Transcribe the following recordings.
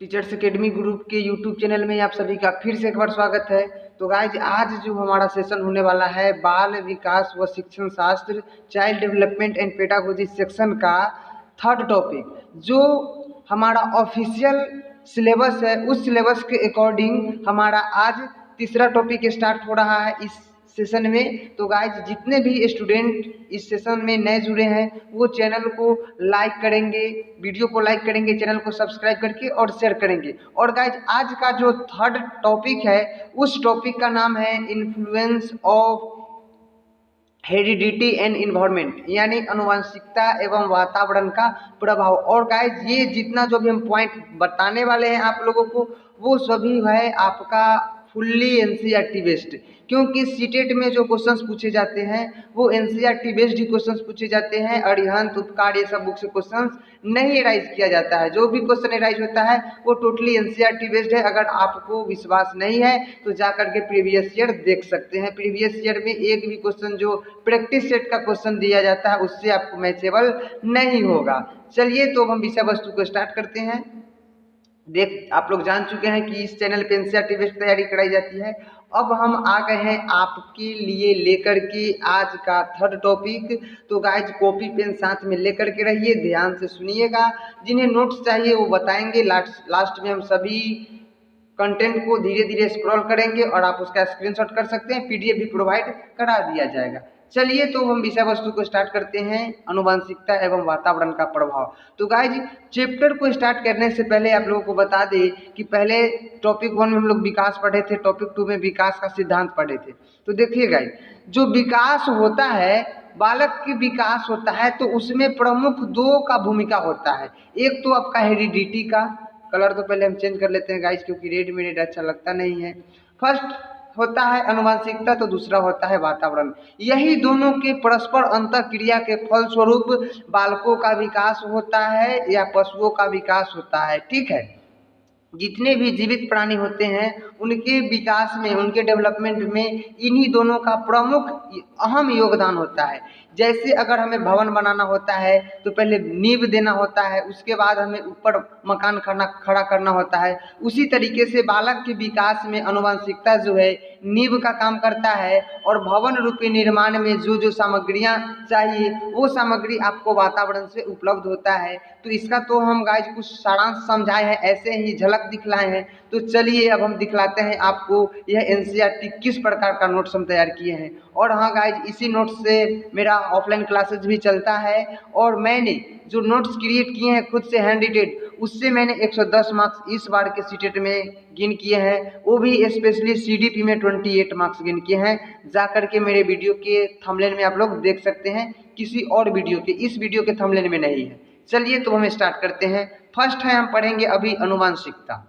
Teachers academy group के YouTube channel में आप सभी का फिर से एक बार स्वागत है। तो गाइज आज जो हमारा सेशन होने वाला है बाल विकास व शिक्षण शास्त्र child development and pedagogy section का थर्ड टॉपिक, जो हमारा ऑफिशियल सिलेबस है उस सिलेबस के अकॉर्डिंग हमारा आज तीसरा टॉपिक स्टार्ट हो रहा है इस सेशन में। तो गाइज जितने भी स्टूडेंट इस सेशन में नए जुड़े हैं वो चैनल को लाइक करेंगे, वीडियो को लाइक करेंगे, चैनल को सब्सक्राइब करके और शेयर करेंगे। और गाइज आज का जो थर्ड टॉपिक है उस टॉपिक का नाम है influence of heredity and environment, यानी अनुवांशिकता एवं वातावरण का प्रभाव। और गाइज ये जितना जो भी हम पॉइंट बताने वाले हैं आप लोगों को वो सभी है आपका फुल्ली एनसीईआरटी बेस्ड, क्योंकि सीटेट में जो क्वेश्चंस पूछे जाते हैं वो एनसीईआरटी बेस्ड ही क्वेश्चंस पूछे जाते हैं। अरिहंत, उपकार ये सब बुक से क्वेश्चंस नहीं राइज किया जाता है। जो भी क्वेश्चन राइज होता है वो टोटली एनसीईआरटी बेस्ड है। अगर आपको विश्वास नहीं है तो जाकर के प्रीवियस ईयर देख सकते हैं। प्रीवियस ईयर में एक भी क्वेश्चन जो प्रैक्टिस सेट का क्वेश्चन दिया जाता है उससे आपको मैचेबल नहीं होगा। चलिए तो हम विषय वस्तु को स्टार्ट करते हैं। आप लोग जान चुके हैं कि इस चैनल पे एनसीईआरटी बेस्ड तैयारी कराई जाती है। अब हम आ गए हैं आपके लिए लेकर के आज का थर्ड टॉपिक। तो गाइज कॉपी पेन साथ में लेकर के रहिए, ध्यान से सुनिएगा। जिन्हें नोट्स चाहिए वो बताएंगे, लास्ट में हम सभी कंटेंट को धीरे धीरे स्क्रॉल करेंगे और आप उसका स्क्रीनशॉट कर सकते हैं, पीडीएफ भी प्रोवाइड करा दिया जाएगा। चलिए तो हम विषय वस्तु को स्टार्ट करते हैं, अनुवांशिकता एवं वातावरण का प्रभाव। तो गाइज चैप्टर को स्टार्ट करने से पहले आप लोगों को बता दें कि पहले टॉपिक 1 में हम लोग विकास पढ़े थे, टॉपिक 2 में विकास का सिद्धांत पढ़े थे। तो देखिए गाइज जो विकास होता है, बालक की विकास होता है तो उसमें प्रमुख 2 का भूमिका होता है। एक तो आपका हेरिडिटी का, कलर तो पहले हम चेंज कर लेते हैं गाइज क्योंकि रेड में रेड अच्छा लगता नहीं है। फर्स्ट होता है अनुवांशिकता तो दूसरा होता है वातावरण। यही दोनों के परस्पर अंतःक्रिया के फलस्वरूप बालकों का विकास होता है या पशुओं का विकास होता है। ठीक है, जितने भी जीवित प्राणी होते हैं उनके विकास में, उनके डेवलपमेंट में इन्हीं दोनों का प्रमुख अहम योगदान होता है। जैसे अगर हमें भवन बनाना होता है तो पहले नींव देना होता है, उसके बाद हमें ऊपर मकान खड़ा करना होता है। उसी तरीके से बालक के विकास में अनुवांशिकता जो है नींव का काम करता है और भवन रूपी निर्माण में जो जो सामग्रियां चाहिए वो सामग्री आपको वातावरण से उपलब्ध होता है। तो इसका तो हम गाइज कुछ सारांश समझाए हैं, ऐसे ही झलक दिखलाए हैं। तो चलिए अब हम दिखलाते हैं आपको यह एनसीईआरटी किस प्रकार का नोट्स हम तैयार किए हैं। और हाँ गाइज इसी नोट्स से मेरा ऑफलाइन क्लासेस भी चलता है और मैंने जो नोट्स क्रिएट किए हैं खुद से हैंड रिटेड, उससे मैंने 110 मार्क्स इस बार के सीटेट में गिन किए हैं, वो भी स्पेशली सीडीपी में 28 मार्क्स गिन किए हैं। जाकर के मेरे वीडियो के थंबनेल में आप लोग देख सकते हैं, किसी और वीडियो के, इस वीडियो के थंबनेल में नहीं है। चलिए तो हम स्टार्ट करते हैं। फर्स्ट है हम पढ़ेंगे अभी अनुवांशिकता।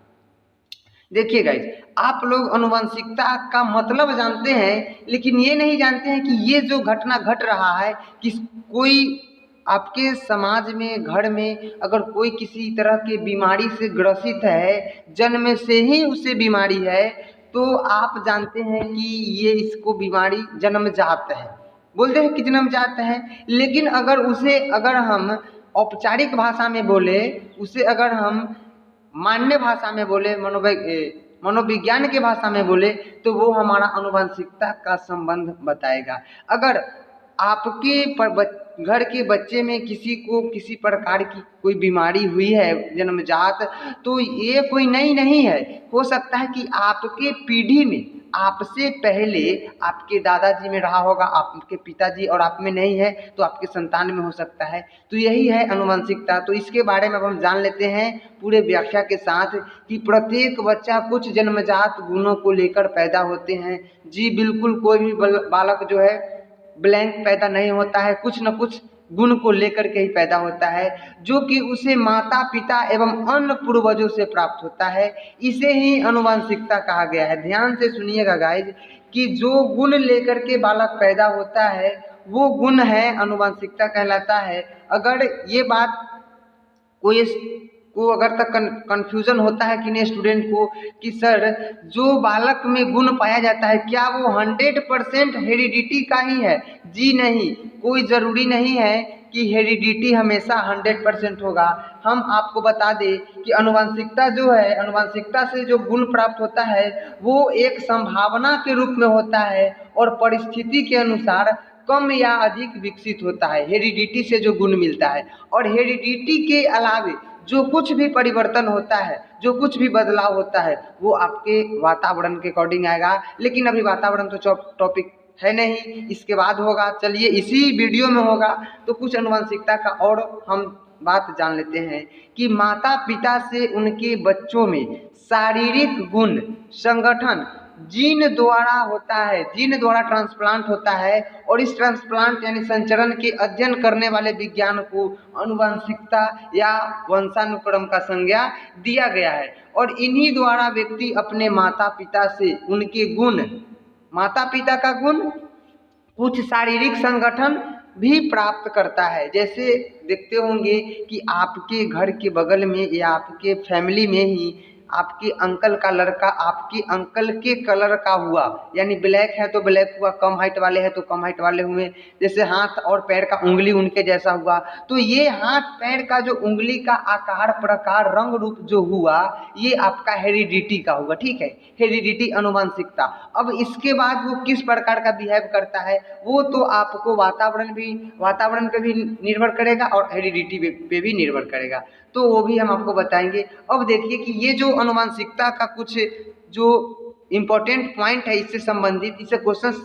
देखिए गाइज आप लोग अनुवांशिकता का मतलब जानते हैं लेकिन ये नहीं जानते हैं कि ये जो घटना घट रहा है कि कोई आपके समाज में, घर में अगर कोई किसी तरह के बीमारी से ग्रसित है, जन्म से ही उसे बीमारी है, तो आप जानते हैं कि ये इसको बीमारी जन्मजात है, बोलते हैं कि जन्मजात है। लेकिन अगर हम औपचारिक भाषा में बोले, उसे अगर हम मान्य भाषा में बोले, मनोविज्ञान के भाषा में बोले तो वो हमारा अनुवांशिकता का संबंध बताएगा। अगर आपके घर के बच्चे में किसी को किसी प्रकार की कोई बीमारी हुई है जन्मजात, तो ये कोई नई नहीं है। हो सकता है कि आपके पीढ़ी में आपसे पहले आपके दादाजी में रहा होगा, आपके पिताजी, और आप में नहीं है तो आपके संतान में हो सकता है। तो यही है अनुवांशिकता। तो इसके बारे में अब हम जान लेते हैं पूरे व्याख्या के साथ कि प्रत्येक बच्चा कुछ जन्मजात गुणों को लेकर पैदा होते हैं। जी बिल्कुल, कोई भी बालक जो है ब्लैंक पैदा नहीं होता है, कुछ न कुछ गुण को लेकर के ही पैदा होता है जो कि उसे माता पिता एवं अन्य पूर्वजों से प्राप्त होता है। इसे ही अनुवांशिकता कहा गया है। ध्यान से सुनिएगा गाइज कि जो गुण लेकर के बालक पैदा होता है वो गुण है अनुवांशिकता कहलाता है। अगर ये बात को अगर तक कन्फ्यूजन होता है कि नहीं स्टूडेंट को कि सर जो बालक में गुण पाया जाता है क्या वो 100% हेरिडिटी का ही है? जी नहीं, कोई ज़रूरी नहीं है कि हेरिडिटी हमेशा 100% होगा। हम आपको बता दें कि आनुवंशिकता जो है, आनुवंशिकता से जो गुण प्राप्त होता है वो एक संभावना के रूप में होता है और परिस्थिति के अनुसार कम या अधिक विकसित होता है। हेरिडिटी से जो गुण मिलता है, और हेरिडिटी के अलावे जो कुछ भी परिवर्तन होता है, जो कुछ भी बदलाव होता है, वो आपके वातावरण के अकॉर्डिंग आएगा। लेकिन अभी वातावरण तो टॉपिक है नहीं, इसके बाद होगा। चलिए इसी वीडियो में होगा। तो कुछ आनुवंशिकता का और हम बात जान लेते हैं कि माता पिता से उनके बच्चों में शारीरिक गुण संगठन जीन द्वारा होता है, जीन द्वारा ट्रांसप्लांट होता है। और इस ट्रांसप्लांट यानी संचरण के अध्ययन करने वाले विज्ञान को आनुवंशिकता या वंशानुक्रम का संज्ञा दिया गया है। और इन्हीं द्वारा व्यक्ति अपने माता पिता से उनके गुण, माता पिता का गुण, कुछ शारीरिक संगठन भी प्राप्त करता है। जैसे देखते होंगे कि आपके घर के बगल में या आपके फैमिली में ही आपके अंकल का लड़का आपके अंकल के कलर का हुआ, यानी ब्लैक है तो ब्लैक हुआ, कम हाइट वाले हैं तो कम हाइट वाले हुए। जैसे हाथ और पैर का उंगली उनके जैसा हुआ, तो ये हाथ पैर का जो उंगली का आकार प्रकार रंग रूप जो हुआ, ये आपका हेरिडिटी का हुआ। ठीक है, हेरिडिटी आनुवंशिकता। अब इसके बाद वो किस प्रकार का बिहेव करता है वो तो आपको वातावरण पे भी निर्भर करेगा और हेरिडिटी पे भी निर्भर करेगा, तो वो भी हम आपको बताएंगे। अब देखिए कि ये जो आनुवंशिकता का कुछ जो इम्पोर्टेंट पॉइंट है इससे संबंधित, इससे क्वेश्चंस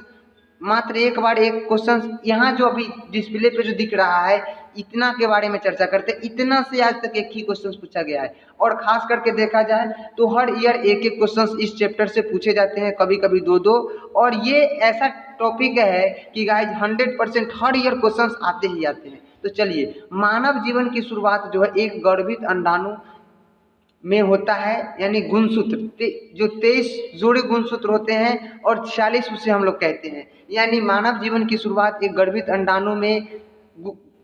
मात्र एक बार एक क्वेश्चन यहाँ जो अभी डिस्प्ले पे जो दिख रहा है, इतना के बारे में चर्चा करते हैं। इतना से आज तक एक ही क्वेश्चन पूछा गया है, और खास करके देखा जाए तो हर ईयर एक एक क्वेश्चन इस चैप्टर से पूछे जाते हैं, कभी कभी दो दो। और ये ऐसा टॉपिक है कि गाइज 100% हर ईयर क्वेश्चन आते ही आते हैं। तो चलिए, मानव जीवन की शुरुआत जो है एक गर्भित अंडाणु में होता है, यानी गुणसूत्र जो 23 जोड़े गुणसूत्र होते हैं और 46 उसे हम लोग कहते हैं। यानी मानव जीवन की शुरुआत एक गर्भित अंडाणु में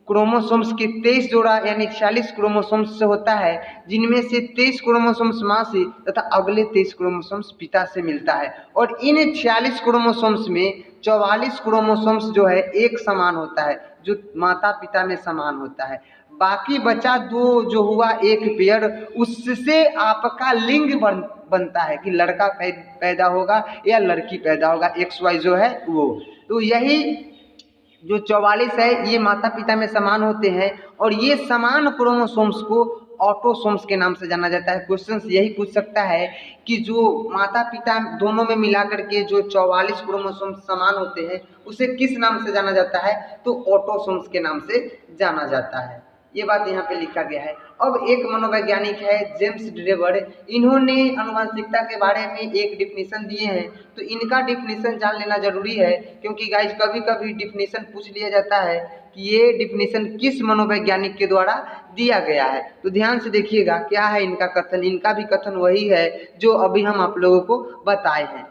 क्रोमोसोम्स के 23 जोड़ा यानी 46 क्रोमोसोम्स से होता है, जिनमें से 23 क्रोमोसोम्स माँ से तथा अगले 23 क्रोमोसोम्स पिता से मिलता है। और इन 46 क्रोमोसोम्स में 44 क्रोमोसोम्स जो है एक समान होता है, जो माता पिता में समान होता है। बाकी बचा दो जो हुआ एक पेयर, उससे आपका लिंग बनता है कि लड़का पैदा होगा या लड़की पैदा होगा, XY जो है वो। तो यही जो 44 है ये माता पिता में समान होते हैं, और ये समान क्रोमोसोम्स को ऑटोसोम्स के नाम से जाना जाता है। क्वेश्चन यही पूछ सकता है कि जो माता पिता दोनों में मिलाकर के जो 44 क्रोमोसोम्स समान होते हैं उसे किस नाम से जाना जाता है, तो ऑटोसोम्स के नाम से जाना जाता है। ये बात यहाँ पे लिखा गया है। अब एक मनोवैज्ञानिक है जेम्स ड्रेवर, इन्होंने आनुवंशिकता के बारे में एक डिफिनीशन दिए हैं। तो इनका डिफिनीशन जान लेना जरूरी है, क्योंकि गाइस कभी कभी डिफिनीशन पूछ लिया जाता है कि ये डिफिनीशन किस मनोवैज्ञानिक के द्वारा दिया गया है। तो ध्यान से देखिएगा क्या है इनका कथन। इनका भी कथन वही है जो अभी हम आप लोगों को बताए हैं।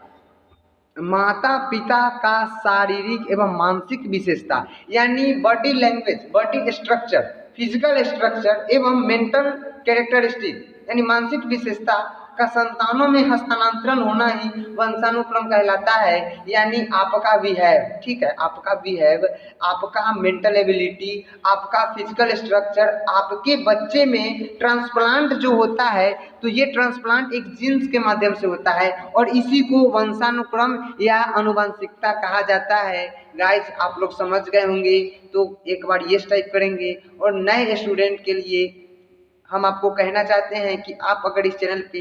माता पिता का शारीरिक एवं मानसिक विशेषता, यानी body language, body structure, physical structure एवं मेंटल कैरेक्टरिस्टिक, यानी मानसिक विशेषता का संतानों में हस्तांतरण होना ही वंशानुक्रम कहलाता है। यानी आपका बिहेव, ठीक है, आपका बिहेव, आपका मेंटल एबिलिटी, आपका फिजिकल स्ट्रक्चर, आपके बच्चे में ट्रांसप्लांट जो होता है, तो ये ट्रांसप्लांट एक जीन्स के माध्यम से होता है, और इसी को वंशानुक्रम या आनुवंशिकता कहा जाता है। गाइस आप लोग समझ गए होंगे, तो एक बार ये टाइप करेंगे। और नए स्टूडेंट के लिए हम आपको कहना चाहते हैं कि आप अगर इस चैनल पे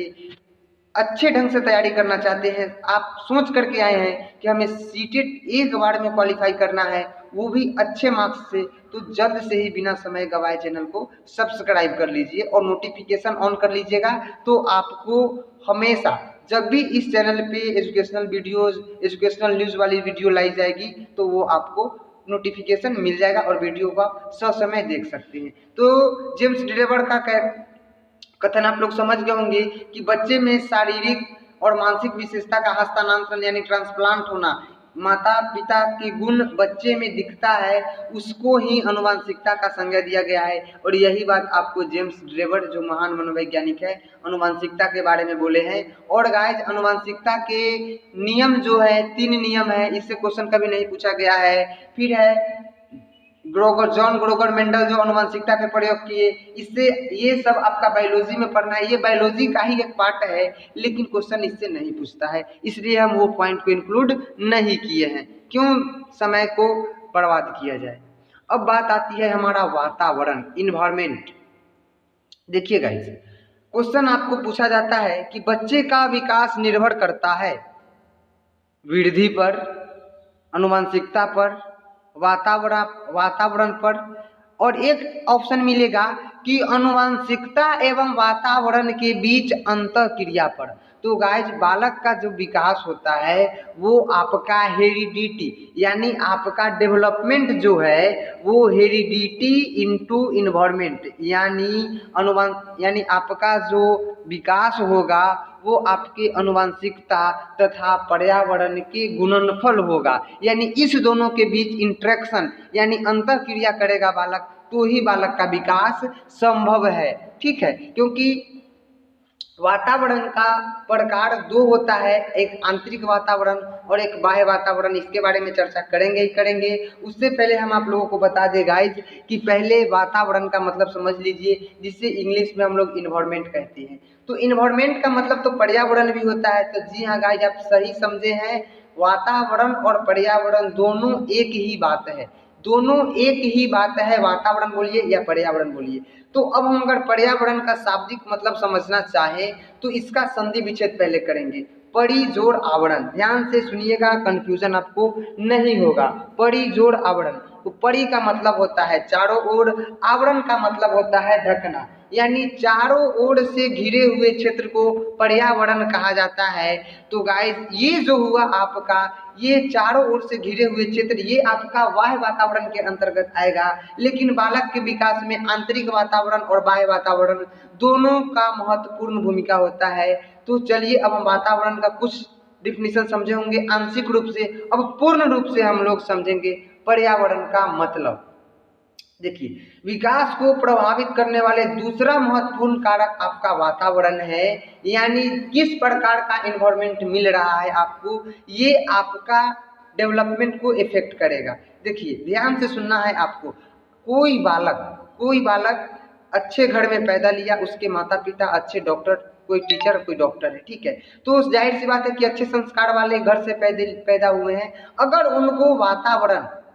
अच्छे ढंग से तैयारी करना चाहते हैं, आप सोच करके आए हैं कि हमें सीटेट एक बार में क्वालिफाई करना है, वो भी अच्छे मार्क्स से, तो जल्द से ही बिना समय गवाए चैनल को सब्सक्राइब कर लीजिए और नोटिफिकेशन ऑन कर लीजिएगा। तो आपको हमेशा जब भी इस चैनल पे एजुकेशनल वीडियोस, एजुकेशनल न्यूज़ वाली वीडियो लाई जाएगी, तो वो आपको नोटिफिकेशन मिल जाएगा और वीडियो को आप ससमय देख सकते हैं। तो जेम्स ड्रेवर का कथन आप लोग समझ गए होंगे कि बच्चे में शारीरिक और मानसिक विशेषता का हस्तांतरण यानी ट्रांसप्लांट होना, माता पिता के गुण बच्चे में दिखता है, उसको ही आनुवंशिकता का संज्ञा दिया गया है। और यही बात आपको जेम्स ड्रेवर जो महान मनोवैज्ञानिक है आनुवंशिकता के बारे में बोले हैं। और गाइस आनुवंशिकता के नियम जो है 3 नियम है, इससे क्वेश्चन कभी नहीं पूछा गया है। फिर है जॉन ग्रोगर मेंडल जो आनुवंशिकता पे प्रयोग किए, इससे ये सब आपका बायोलॉजी में पढ़ना है, ये बायोलॉजी का ही एक पार्ट है, लेकिन क्वेश्चन इससे नहीं पूछता है, इसलिए हम वो पॉइंट को इंक्लूड नहीं किए हैं। क्यों समय को बर्बाद किया जाए। अब बात आती है हमारा वातावरण, इन्वायरमेंट। देखिए गाइस, क्वेश्चन आपको पूछा जाता है कि बच्चे का विकास निर्भर करता है वृद्धि पर, आनुवंशिकता पर, वातावरण पर, और एक ऑप्शन मिलेगा कि आनुवंशिकता एवं वातावरण के बीच अंतर क्रिया पर। तो गाइस, बालक का जो विकास होता है वो आपका हेरिडिटी यानी आपका डेवलपमेंट जो है वो हेरिडिटी इनटू इन्वायरमेंट यानी आपका जो विकास होगा वो आपके आनुवंशिकता तथा पर्यावरण के गुणनफल होगा, यानी इस दोनों के बीच इंटरेक्शन यानी अंतर क्रिया करेगा बालक, तो ही बालक का विकास संभव है। ठीक है, क्योंकि वातावरण का प्रकार दो होता है, एक आंतरिक वातावरण और एक बाह्य वातावरण। इसके बारे में चर्चा करेंगे ही करेंगे। उससे पहले हम आप लोगों को बता दें गाइज कि पहले वातावरण का मतलब समझ लीजिए, जिसे इंग्लिश में हम लोग इन्वायरमेंट कहते हैं। तो इन्वायरमेंट का मतलब तो पर्यावरण भी होता है। तो जी हाँ गाइज, आप सही समझे हैं, वातावरण और पर्यावरण दोनों एक ही बात है, दोनों एक ही बात है। वातावरण बोलिए या पर्यावरण बोलिए। तो अब हम अगर पर्यावरण का शाब्दिक मतलब समझना चाहें तो इसका संधि विच्छेद पहले करेंगे। परि जोड़ आवरण, ध्यान से सुनिएगा, कंफ्यूजन आपको नहीं होगा। परि जोड़ आवरण, तो परि का मतलब होता है चारों ओर, आवरण का मतलब होता है ढकना, यानी चारों ओर से घिरे हुए क्षेत्र को पर्यावरण कहा जाता है। तो गाइस, ये जो हुआ आपका, ये चारों ओर से घिरे हुए क्षेत्र, ये आपका बाह्य वातावरण के अंतर्गत आएगा। लेकिन बालक के विकास में आंतरिक वातावरण और बाह्य वातावरण दोनों का महत्वपूर्ण भूमिका होता है। तो चलिए अब हम वातावरण का कुछ डिफिनीशन समझे होंगे आंशिक रूप से, अब पूर्ण रूप से हम लोग समझेंगे पर्यावरण का मतलब। देखिए, विकास को प्रभावित करने वाले दूसरा महत्वपूर्ण कारक आपका वातावरण है, यानी किस प्रकार का एनवायरनमेंट मिल रहा है आपको, ये आपका डेवलपमेंट को इफेक्ट करेगा। देखिए, ध्यान से सुनना है आपको। कोई बालक अच्छे घर में पैदा लिया, उसके माता पिता अच्छे डॉक्टर, कोई टीचर कोई डॉक्टर है, ठीक है, तो जाहिर सी बात है कि अच्छे संस्कार वाले घर से पैदा हुए हैं। अगर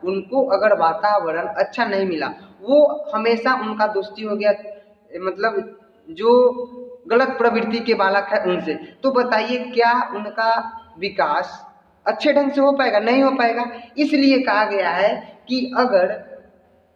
उनको अगर वातावरण अच्छा नहीं मिला, वो हमेशा उनका दोस्ती हो गया, मतलब जो गलत प्रवृत्ति के बालक है उनसे, तो बताइए क्या उनका विकास अच्छे ढंग से हो पाएगा? नहीं हो पाएगा। इसलिए कहा गया है कि अगर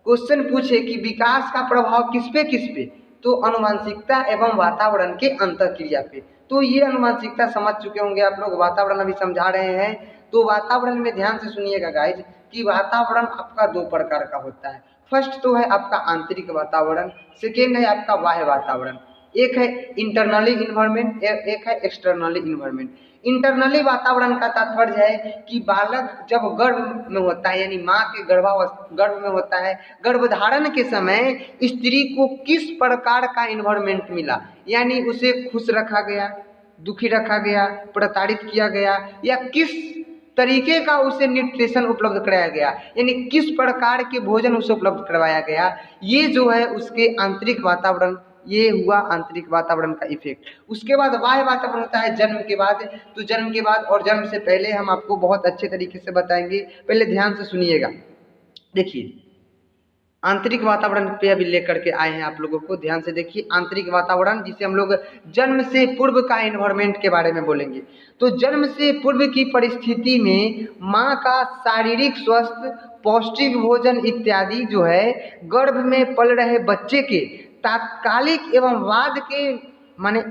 क्वेश्चन पूछे कि विकास का प्रभाव किस पे, तो आनुवंशिकता एवं वातावरण के अंतर क्रिया पे। तो ये आनुवंशिकता समझ चुके होंगे आप लोग, वातावरण अभी समझा रहे हैं। तो वातावरण में ध्यान से सुनिएगा गाइज कि वातावरण आपका दो प्रकार का होता है। फर्स्ट तो है आपका आंतरिक वातावरण, सेकेंड है आपका बाह्य वातावरण। एक है इंटरनली इन्वायरमेंट, एक है एक्सटर्नली इन्वायरमेंट। इंटरनली वातावरण का तात्पर्य है कि बालक जब गर्भ में होता है, यानी माँ के गर्भ में होता है, गर्भधारण के समय स्त्री को किस प्रकार का इन्वायरमेंट मिला, यानी उसे खुश रखा गया, दुखी रखा गया, प्रताड़ित किया गया, या किस तरीके का उसे न्यूट्रिशन उपलब्ध कराया गया, यानी किस प्रकार के भोजन उसे उपलब्ध करवाया गया, ये जो है उसके आंतरिक वातावरण, ये हुआ आंतरिक वातावरण का इफेक्ट। उसके बाद बाह्य वातावरण होता है जन्म के बाद। तो जन्म के बाद और जन्म से पहले हम आपको बहुत अच्छे तरीके से बताएंगे, पहले ध्यान से सुनिएगा। देखिए, आंतरिक वातावरण पे अभी लेकर के आए हैं आप लोगों को, ध्यान से देखिए। आंतरिक वातावरण जिसे हम लोग जन्म से पूर्व का एनवायरनमेंट के बारे में बोलेंगे। तो जन्म से पूर्व की परिस्थिति में माँ का शारीरिक स्वास्थ्य, पौष्टिक भोजन इत्यादि जो है गर्भ में पल रहे बच्चे के तात्कालिक एवं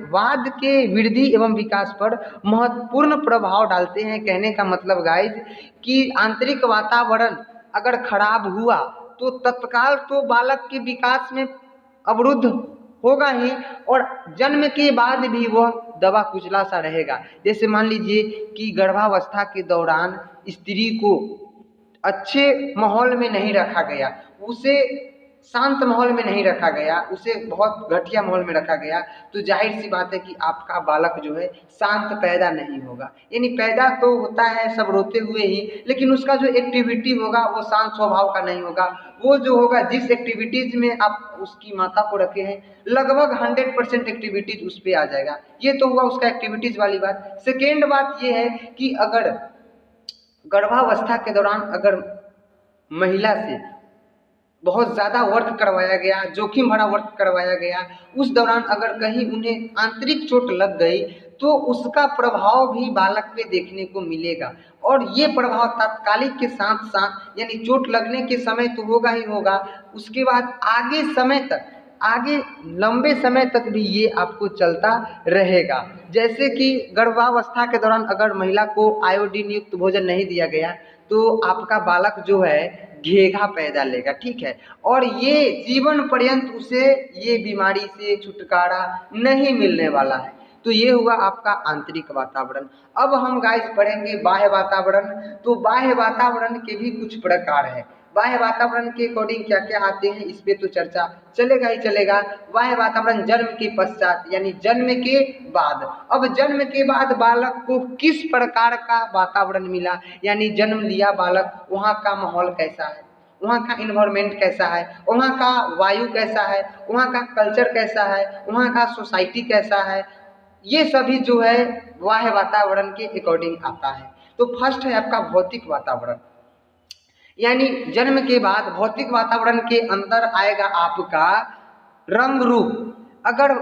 वाद के वृद्धि एवं विकास पर महत्वपूर्ण प्रभाव डालते हैं। कहने का मतलब गाइज कि आंतरिक वातावरण अगर खराब हुआ तो तत्काल तो बालक के विकास में अवरुद्ध होगा ही, और जन्म के बाद भी वह दबा कुचला सा रहेगा। जैसे मान लीजिए कि गर्भावस्था के दौरान स्त्री को अच्छे माहौल में नहीं रखा गया, उसे शांत माहौल में नहीं रखा गया, उसे बहुत घटिया माहौल में रखा गया, तो जाहिर सी बात है कि आपका बालक जो है शांत पैदा नहीं होगा। यानी पैदा तो होता है सब रोते हुए ही, लेकिन उसका जो एक्टिविटी होगा वो शांत स्वभाव का नहीं होगा। वो जो होगा, जिस एक्टिविटीज में आप उसकी माता को रखे हैं, लगभग 100% एक्टिविटीज उस पर आ जाएगा। ये तो हुआ उसका एक्टिविटीज वाली बात। सेकेंड बात ये है कि अगर गर्भावस्था के दौरान अगर महिला से बहुत ज़्यादा वर्क करवाया गया, जोखिम भरा वर्क करवाया गया, उस दौरान अगर कहीं उन्हें आंतरिक चोट लग गई तो उसका प्रभाव भी बालक पे देखने को मिलेगा। और ये प्रभाव तात्कालिक के साथ साथ यानी चोट लगने के समय तो होगा ही होगा, उसके बाद आगे समय तक, आगे लंबे समय तक भी ये आपको चलता रहेगा। जैसे कि गर्भावस्था के दौरान अगर महिला को आयोडीन युक्त भोजन नहीं दिया गया तो आपका बालक जो है घेघा पैदा लेगा, ठीक है, और ये जीवन पर्यंत उसे ये बीमारी से छुटकारा नहीं मिलने वाला है। तो ये हुआ आपका आंतरिक वातावरण। अब हम गाइस पढ़ेंगे बाह्य वातावरण। तो बाह्य वातावरण के भी कुछ प्रकार है। बाह्य वातावरण के अकॉर्डिंग क्या क्या आते हैं इस पे तो चर्चा चलेगा ही चलेगा। बाह्य वातावरण जन्म के पश्चात यानी जन्म के बाद। अब जन्म के बाद बालक को किस प्रकार का वातावरण मिला, यानी जन्म लिया बालक, वहाँ का माहौल कैसा है, वहाँ का इन्वायरमेंट कैसा है, वहाँ का वायु कैसा है, वहाँ का कल्चर कैसा है, वहाँ का सोसाइटी कैसा है, ये सभी जो है बाह्य वातावरण के अकॉर्डिंग आता है। तो फर्स्ट है आपका भौतिक वातावरण, यानी जन्म के बाद भौतिक वातावरण के अंदर आएगा आपका रंग रूप। अगर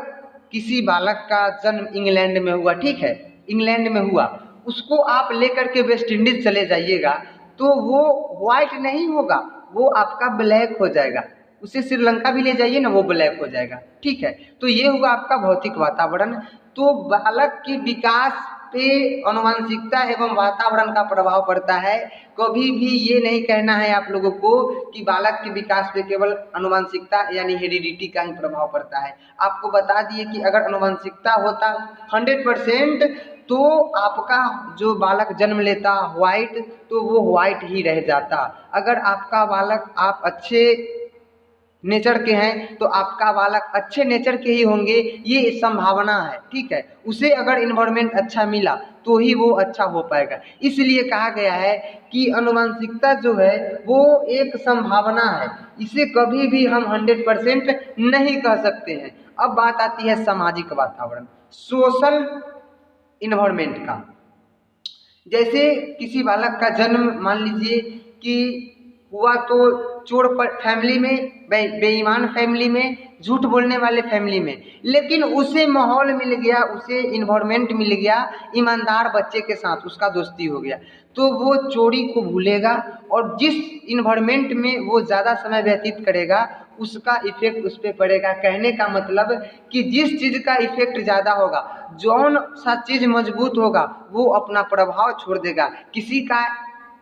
किसी बालक का जन्म इंग्लैंड में हुआ, ठीक है, इंग्लैंड में हुआ, उसको आप लेकर के वेस्ट इंडीज चले जाइएगा तो वो व्हाइट नहीं होगा, वो आपका ब्लैक हो जाएगा। उसे श्रीलंका भी ले जाइए ना, वो ब्लैक हो जाएगा, ठीक है। तो ये हुआ आपका भौतिक वातावरण। तो बालक के विकास पे आनुवंशिकता एवं वातावरण का प्रभाव पड़ता है। कभी भी ये नहीं कहना है आप लोगों को कि बालक के विकास पे केवल आनुवंशिकता यानी हेरिडिटी का ही प्रभाव पड़ता है। आपको बता दिए कि अगर आनुवंशिकता होता 100% तो आपका जो बालक जन्म लेता व्हाइट, तो वो व्हाइट ही रह जाता। अगर आपका बालक आप अच्छे नेचर के हैं तो आपका बालक अच्छे नेचर के ही होंगे, ये संभावना है, ठीक है। उसे अगर इन्वायरमेंट अच्छा मिला तो ही वो अच्छा हो पाएगा। इसलिए कहा गया है कि आनुवंशिकता जो है वो एक संभावना है, इसे कभी भी हम 100% नहीं कह सकते हैं। अब बात आती है सामाजिक वातावरण, सोशल इन्वायरमेंट का। जैसे किसी बालक का जन्म मान लीजिए कि हुआ तो चोर फैमिली में, बेईमान फैमिली में, झूठ बोलने वाले फैमिली में, लेकिन उसे माहौल मिल गया, उसे इन्वायरमेंट मिल गया ईमानदार बच्चे के साथ, उसका दोस्ती हो गया, तो वो चोरी को भूलेगा और जिस इन्वायरमेंट में वो ज़्यादा समय व्यतीत करेगा उसका इफेक्ट उस पर पड़ेगा। कहने का मतलब कि जिस चीज़ का इफेक्ट ज़्यादा होगा, जौन सा चीज़ मजबूत होगा वो अपना प्रभाव छोड़ देगा। किसी का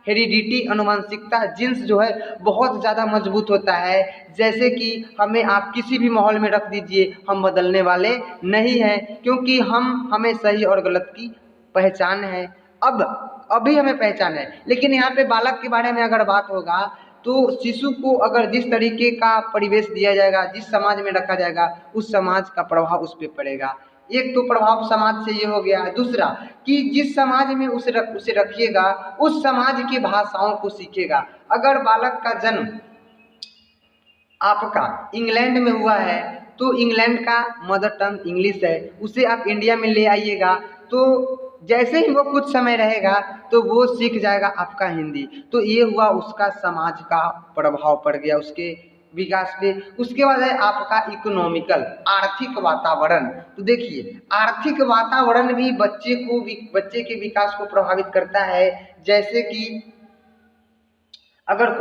हेरिडिटी आनुवंशिकता जीन्स जो है बहुत ज़्यादा मजबूत होता है, जैसे कि हमें आप किसी भी माहौल में रख दीजिए, हम बदलने वाले नहीं हैं, क्योंकि हमें सही और गलत की पहचान है। अभी हमें पहचान है। लेकिन यहाँ पे बालक के बारे में अगर बात होगा तो शिशु को अगर जिस तरीके का परिवेश दिया जाएगा, जिस समाज में रखा जाएगा, उस समाज का प्रभाव उस पर पड़ेगा। एक तो प्रभाव समाज से ये हो गया। दूसरा कि जिस समाज में उसे रखिएगा उस समाज की भाषाओं को सीखेगा। अगर बालक का जन्म आपका इंग्लैंड में हुआ है तो इंग्लैंड का मदर टंग इंग्लिश है, उसे आप इंडिया में ले आइएगा तो जैसे ही वो कुछ समय रहेगा तो वो सीख जाएगा आपका हिंदी। तो ये हुआ उसका समाज का प्रभाव पड़ गया उसके विकास पे। उसके बाद है आपका इकोनॉमिकल, आर्थिक वातावरण। तो देखिए आर्थिक वातावरण भी बच्चे के विकास को प्रभावित करता है। जैसे कि अगर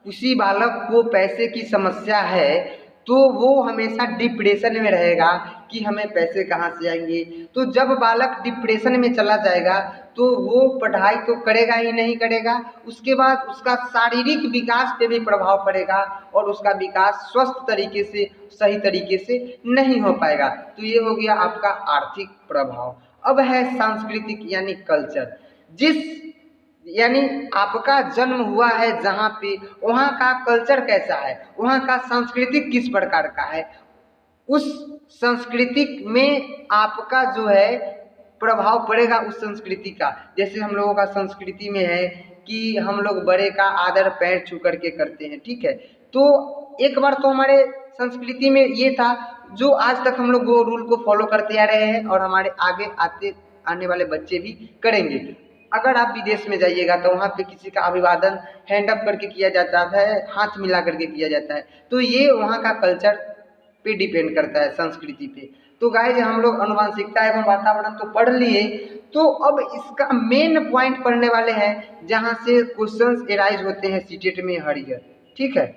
किसी बालक को पैसे की समस्या है तो वो हमेशा डिप्रेशन में रहेगा कि हमें पैसे कहाँ से आएंगे। तो जब बालक डिप्रेशन में चला जाएगा तो वो पढ़ाई तो करेगा ही नहीं करेगा, उसके बाद उसका शारीरिक विकास पे भी प्रभाव पड़ेगा और उसका विकास स्वस्थ तरीके से, सही तरीके से नहीं हो पाएगा। तो ये हो गया आपका आर्थिक प्रभाव। अब है सांस्कृतिक यानी कल्चर। जिस यानी आपका जन्म हुआ है जहाँ पे, वहाँ का कल्चर कैसा है, वहाँ का सांस्कृतिक किस प्रकार का है, उस सांस्कृतिक में आपका जो है प्रभाव पड़ेगा उस संस्कृति का। जैसे हम लोगों का संस्कृति में है कि हम लोग बड़े का आदर पैर छू करके करते हैं, ठीक है। तो एक बार तो हमारे संस्कृति में ये था जो आज तक हम लोग वो रूल को फॉलो करते आ रहे हैं और हमारे आगे आने वाले बच्चे भी करेंगे। अगर आप विदेश में जाइएगा तो वहाँ पे किसी का अभिवादन हैंड अप करके किया जाता है, हाथ मिला करके किया जाता है। तो ये वहाँ का कल्चर पे डिपेंड करता है, संस्कृति पे। तो गाइस हम लोग आनुवंशिकता एवं वातावरण तो पढ़ लिए, तो अब इसका मेन पॉइंट पढ़ने वाले हैं जहाँ से क्वेश्चंस एराइज होते हैं सीटेट में हर ईयर, ठीक है।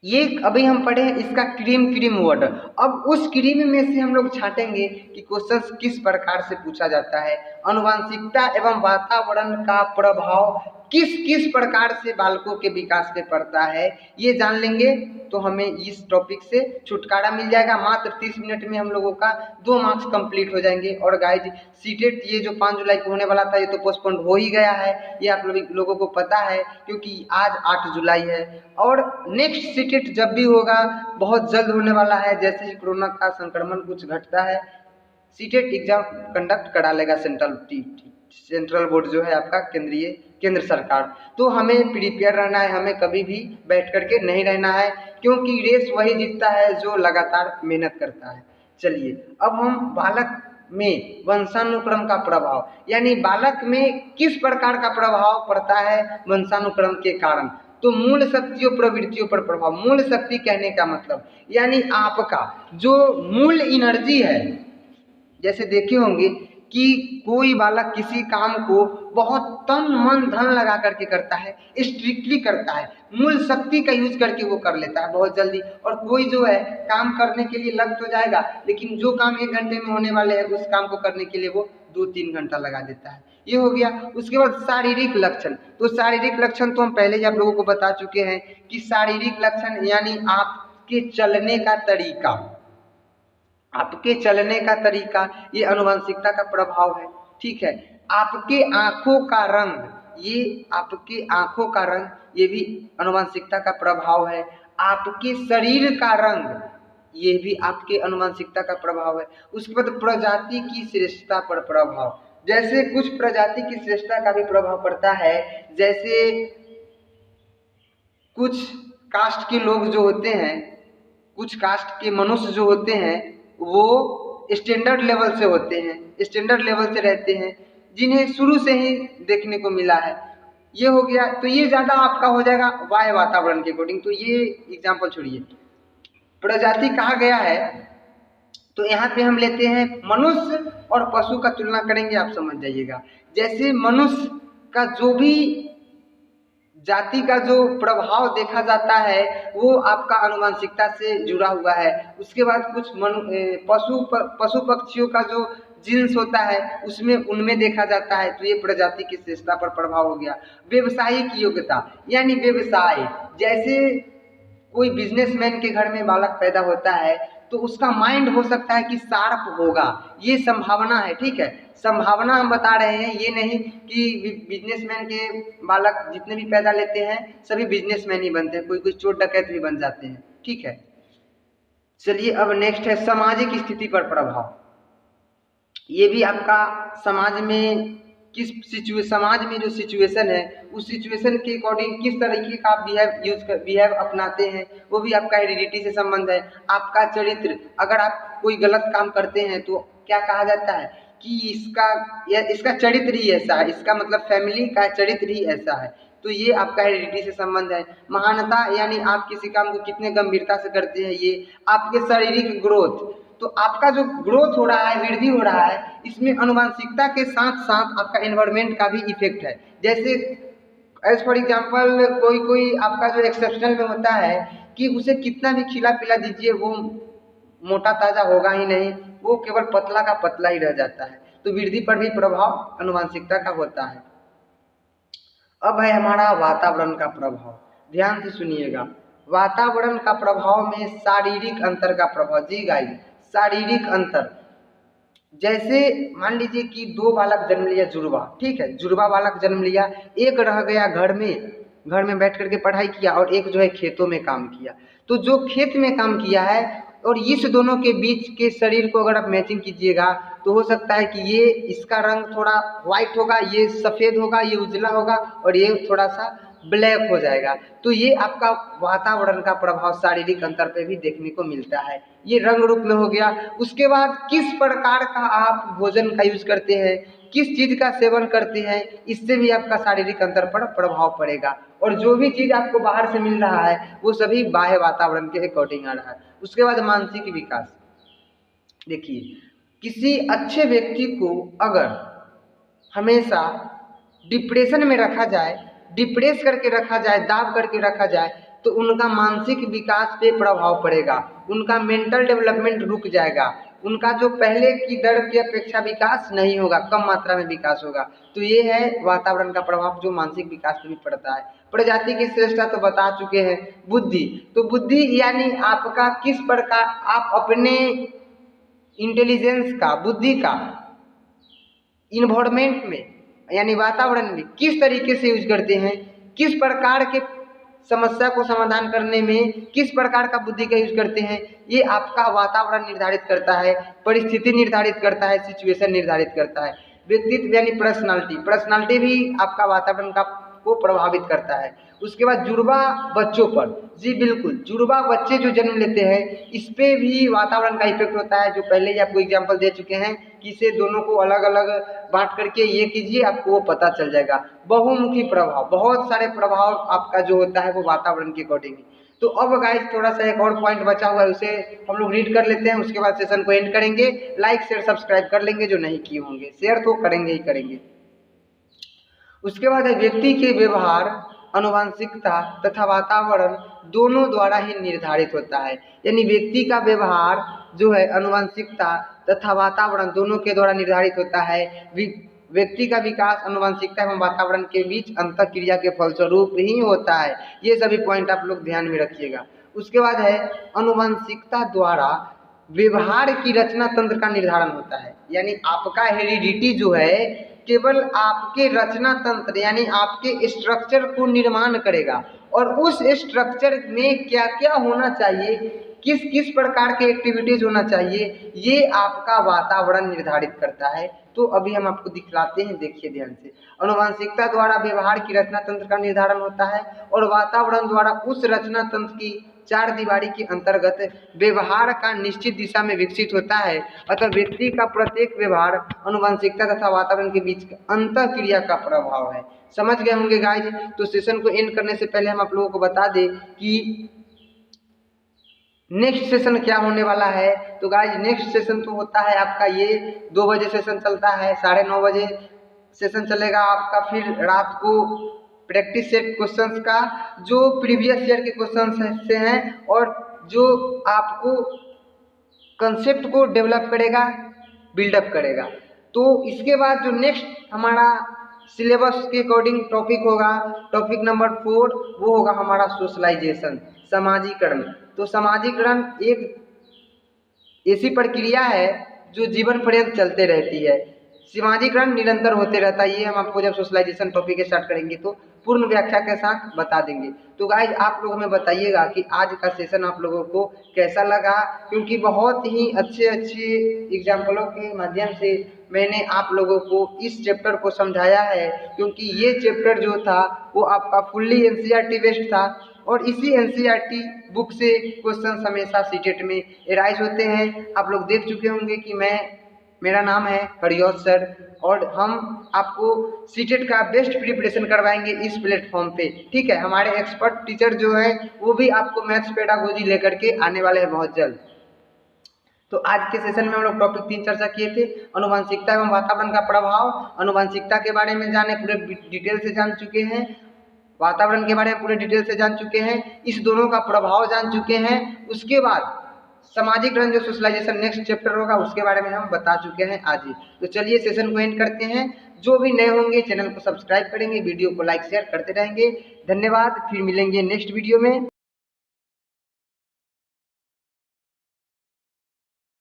ये अभी हम पढ़े हैं इसका क्रीम वर्ड। अब उस क्रीम में से हम लोग छांटेंगे कि क्वेश्चंस किस प्रकार से पूछा जाता है, आनुवंशिकता एवं वातावरण का प्रभाव किस किस प्रकार से बालकों के विकास पे पड़ता है, ये जान लेंगे तो हमें इस टॉपिक से छुटकारा मिल जाएगा। मात्र 30 मिनट में हम लोगों का 2 मार्क्स कंप्लीट हो जाएंगे। और गाइज सीटेट ये जो 5 जुलाई को होने वाला था ये तो पोस्टपोन हो ही गया है, ये आप लोगों को पता है क्योंकि आज 8 जुलाई है। और नेक्स्ट सीटेट जब भी होगा बहुत जल्द होने वाला है। जैसे ही कोरोना का संक्रमण कुछ घटता है सीटेट एग्जाम कंडक्ट करा लेगा सेंट्रल बोर्ड जो है आपका केंद्र सरकार। तो हमें प्रिपेयर रहना है, हमें कभी भी बैठ करके नहीं रहना है क्योंकि रेस वही जीतता है जो लगातार मेहनत करता है। चलिए अब हम बालक में वंशानुक्रम का प्रभाव, यानी बालक में किस प्रकार का प्रभाव पड़ता है वंशानुक्रम के कारण। तो मूल शक्तियों प्रवृत्तियों पर प्रभाव। मूल शक्ति कहने का मतलब यानी आपका जो मूल एनर्जी है, जैसे देखे होंगे कि कोई बालक किसी काम को बहुत तन मन धन लगा करके करता है, स्ट्रिक्टली करता है, मूल शक्ति का यूज करके वो कर लेता है बहुत जल्दी। और कोई जो है काम करने के लिए लग तो जाएगा लेकिन जो काम 1 घंटे में होने वाले है उस काम को करने के लिए वो 2-3 घंटा लगा देता है। ये हो गया। उसके बाद शारीरिक लक्षण। तो शारीरिक लक्षण तो हम पहले ही आप लोगों को बता चुके हैं कि शारीरिक लक्षण यानी आपके चलने का तरीका, आपके चलने का तरीका ये आनुवंशिकता का प्रभाव है, ठीक है। आपके आंखों का रंग, ये आपके आंखों का रंग ये भी आनुवंशिकता का प्रभाव है। आपके शरीर का रंग ये भी आपके आनुवंशिकता का प्रभाव है। उसके बाद प्रजाति की श्रेष्ठता पर प्रभाव, जैसे कुछ प्रजाति की श्रेष्ठता का भी प्रभाव पड़ता है। जैसे कुछ कास्ट के लोग जो होते हैं, कुछ कास्ट के मनुष्य जो होते हैं वो स्टैंडर्ड लेवल से होते हैं, स्टैंडर्ड लेवल से रहते हैं, जिन्हें शुरू से ही देखने को मिला है। ये हो गया। तो ये ज़्यादा आपका हो जाएगा वाय वातावरण के अकॉर्डिंग। तो ये एग्जाम्पल छोड़िए, प्रजाति कहा गया है तो यहाँ पे हम लेते हैं मनुष्य और पशु का तुलना करेंगे, आप समझ जाइएगा। जैसे मनुष्य का जो भी जाति का जो प्रभाव देखा जाता है वो आपका आनुवंशिकता से जुड़ा हुआ है। उसके बाद कुछ पशु पक्षियों का जो जीन्स होता है उसमें उनमें देखा जाता है, तो ये प्रजाति की श्रेष्ठता पर प्रभाव हो गया। व्यवसायिक योग्यता यानी व्यवसाय, जैसे कोई बिजनेसमैन के घर में बालक पैदा होता है तो उसका माइंड हो सकता है कि शार्प होगा, ये संभावना है, ठीक है। संभावना हम बता रहे हैं, ये नहीं कि बिजनेसमैन के बालक जितने भी पैदा लेते हैं सभी बिजनेसमैन ही बनते हैं, कोई कोई चोर डकैत भी बन जाते हैं, ठीक है। चलिए अब नेक्स्ट है सामाजिक स्थिति पर प्रभाव। ये भी आपका समाज में समाज में जो सिचुएशन है उस सिचुएशन के अकॉर्डिंग किस तरीके का बिहेव अपनाते हैं, वो भी आपका हेरिडिटी से संबंध है। आपका चरित्र, अगर आप कोई गलत काम करते हैं तो क्या कहा जाता है कि इसका चरित्र ही ऐसा है, इसका मतलब फैमिली का चरित्र ही ऐसा है, तो ये आपका हेरिडिटी से संबंध है। महानता यानी आप किसी काम को कितने गंभीरता से करते हैं, ये आपके शारीरिक ग्रोथ, तो आपका जो ग्रोथ हो रहा है, वृद्धि हो रहा है, इसमें आनुवंशिकता के साथ साथ आपका एनवायरनमेंट का भी इफेक्ट है। जैसे एज फॉर एग्जांपल कोई आपका जो एक्सेप्शनल में होता है कि उसे कितना भी खिला पिला दीजिए वो मोटा ताजा होगा ही नहीं, वो केवल पतला का पतला ही रह जाता है। तो वृद्धि पर भी प्रभाव आनुवंशिकता का होता है। अब है हमारा वातावरण का प्रभाव, ध्यान से सुनिएगा। वातावरण का प्रभाव में शारीरिक अंतर का प्रभाव। जी गाइस, शारीरिक अंतर, जैसे मान लीजिए कि दो बालक जन्म लिया जुड़वा, ठीक है, जुड़वा बालक जन्म लिया, एक रह गया घर में बैठ करके पढ़ाई किया और एक जो है खेतों में काम किया। तो जो खेत में काम किया है और इस दोनों के बीच के शरीर को अगर आप मैचिंग कीजिएगा तो हो सकता है कि ये इसका रंग थोड़ा व्हाइट होगा, ये सफ़ेद होगा, ये उजला होगा और ये थोड़ा सा ब्लैक हो जाएगा। तो ये आपका वातावरण का प्रभाव शारीरिक अंतर पे भी देखने को मिलता है। ये रंग रूप में हो गया। उसके बाद किस प्रकार का आप भोजन का यूज करते हैं, किस चीज का सेवन करते हैं, इससे भी आपका शारीरिक अंतर पर प्रभाव पड़ेगा। और जो भी चीज आपको बाहर से मिल रहा है वो सभी बाह्य वातावरण के अकॉर्डिंग आ रहा है। उसके बाद मानसिक विकास, देखिए किसी अच्छे व्यक्ति को अगर हमेशा डिप्रेशन में रखा जाए, डिप्रेस करके रखा जाए, दाब करके रखा जाए तो उनका मानसिक विकास पे प्रभाव पड़ेगा, उनका मेंटल डेवलपमेंट रुक जाएगा, उनका जो पहले की दर की अपेक्षा विकास नहीं होगा, कम मात्रा में विकास होगा। तो ये है वातावरण का प्रभाव जो मानसिक विकास पे भी पड़ता है। प्रजाति की श्रेष्ठता तो बता चुके हैं। बुद्धि, तो बुद्धि यानी आपका किस प्रकार आप अपने इंटेलिजेंस का, बुद्धि का इन्वायरमेंट में यानी वातावरण में किस तरीके से यूज करते हैं, किस प्रकार के समस्या को समाधान करने में किस प्रकार का बुद्धि का यूज करते हैं, ये आपका वातावरण निर्धारित करता है, परिस्थिति निर्धारित करता है, सिचुएशन निर्धारित करता है। व्यक्तित्व यानी पर्सनालिटी भी आपका वातावरण का को प्रभावित करता है। उसके बाद जुड़वा बच्चों पर, जी बिल्कुल, जुड़वा बच्चे जो जन्म लेते हैं इस पे भी वातावरण का इफेक्ट होता है, जो पहले ही आपको एग्जाम्पल दे चुके हैं कि इसे दोनों को अलग अलग बांट करके ये कीजिए, आपको वो पता चल जाएगा। बहुमुखी प्रभाव, बहुत सारे प्रभाव आपका जो होता है वो वातावरण के अकॉर्डिंग। तो अब गाइस थोड़ा सा एक और पॉइंट बचा हुआ है, उसे हम लोग रीड कर लेते हैं, उसके बाद सेशन को एंड करेंगे। लाइक शेयर सब्सक्राइब कर लेंगे जो नहीं किए होंगे, शेयर तो करेंगे ही करेंगे। उसके बाद है व्यक्ति के व्यवहार, आनुवंशिकता तथा वातावरण दोनों द्वारा ही निर्धारित होता है। यानी व्यक्ति का व्यवहार जो है आनुवंशिकता तथा वातावरण दोनों के द्वारा निर्धारित होता है। व्यक्ति का विकास आनुवंशिकता एवं वातावरण के बीच अंतःक्रिया के फलस्वरूप ही होता है। ये सभी पॉइंट आप लोग ध्यान में रखिएगा। उसके बाद है आनुवंशिकता द्वारा व्यवहार की रचना तंत्र का निर्धारण होता है। यानी आपका हेरिडिटी जो है केवल आपके रचना तंत्र यानी आपके स्ट्रक्चर को निर्माण करेगा और उस स्ट्रक्चर में क्या क्या होना चाहिए, किस किस प्रकार के एक्टिविटीज होना चाहिए, ये आपका वातावरण निर्धारित करता है। तो अभी हम आपको दिखलाते हैं, देखिए ध्यान से। आनुवंशिकता द्वारा व्यवहार की रचना तंत्र का निर्धारण होता है और वातावरण द्वारा उस रचना तंत्र की चार दीवारी के अंतर्गत व्यवहार का निश्चित दिशा में विकसित होता है। अतः व्यक्ति का प्रत्येक व्यवहार आनुवंशिकता तथा वातावरण के बीच अंतःक्रिया का प्रभाव है। समझ गए होंगे गाइज। तो सेशन को एंड करने से पहले हम आप लोगों को बता दें कि नेक्स्ट सेशन क्या होने वाला है। तो गाइज नेक्स्ट सेशन तो होता है आपका ये 2 बजे सेशन चलता है, 9:30 बजे सेशन चलेगा आपका। फिर रात को प्रैक्टिस सेट क्वेश्चंस का जो प्रीवियस ईयर के क्वेश्चंस से हैं और जो आपको कंसेप्ट को डेवलप करेगा, बिल्डअप करेगा। तो इसके बाद जो नेक्स्ट हमारा सिलेबस के अकॉर्डिंग टॉपिक होगा, टॉपिक नंबर 4, वो होगा हमारा सोशलाइजेशन, समाजीकरण। तो समाजीकरण एक ऐसी प्रक्रिया है जो जीवन पर्यंत चलते रहती है। समाजीकरण निरंतर होते रहता है। ये हम आपको जब सोशलाइजेशन टॉपिक स्टार्ट करेंगे तो पूर्ण व्याख्या के साथ बता देंगे। तो गाइज आप लोग हमें बताइएगा कि आज का सेशन आप लोगों को कैसा लगा, क्योंकि बहुत ही अच्छे एग्जाम्पलों के माध्यम से मैंने आप लोगों को इस चैप्टर को समझाया है। क्योंकि ये चैप्टर जो था वो आपका फुल्ली एनसीईआरटी बेस्ड था और इसी एनसीईआरटी बुक से क्वेश्चन हमेशा सीटेट में एराइज होते हैं। आप लोग देख चुके होंगे कि मेरा नाम है हरियौत सर और हम आपको सीटेट का बेस्ट प्रिपरेशन करवाएंगे इस प्लेटफॉर्म पे। ठीक है, हमारे एक्सपर्ट टीचर जो है वो भी आपको मैथ्स पेडागोजी लेकर के आने वाले हैं बहुत जल्द। तो आज के सेशन में हम लोग टॉपिक 3 चर्चा किए थे, आनुवंशिकता एवं वातावरण का प्रभाव। आनुवंशिकता के बारे में जाने, पूरे डिटेल से जान चुके हैं, वातावरण के बारे में पूरे डिटेल से जान चुके हैं, इस दोनों का प्रभाव जान चुके हैं। उसके बाद सामाजिकरण जो सोशलाइजेशन नेक्स्ट चैप्टर होगा उसके बारे में हम बता चुके हैं आज ही। तो चलिए सेशन को एंड करते हैं। जो भी नए होंगे चैनल को सब्सक्राइब करेंगे, वीडियो को लाइक शेयर करते रहेंगे। धन्यवाद, फिर मिलेंगे नेक्स्ट वीडियो में।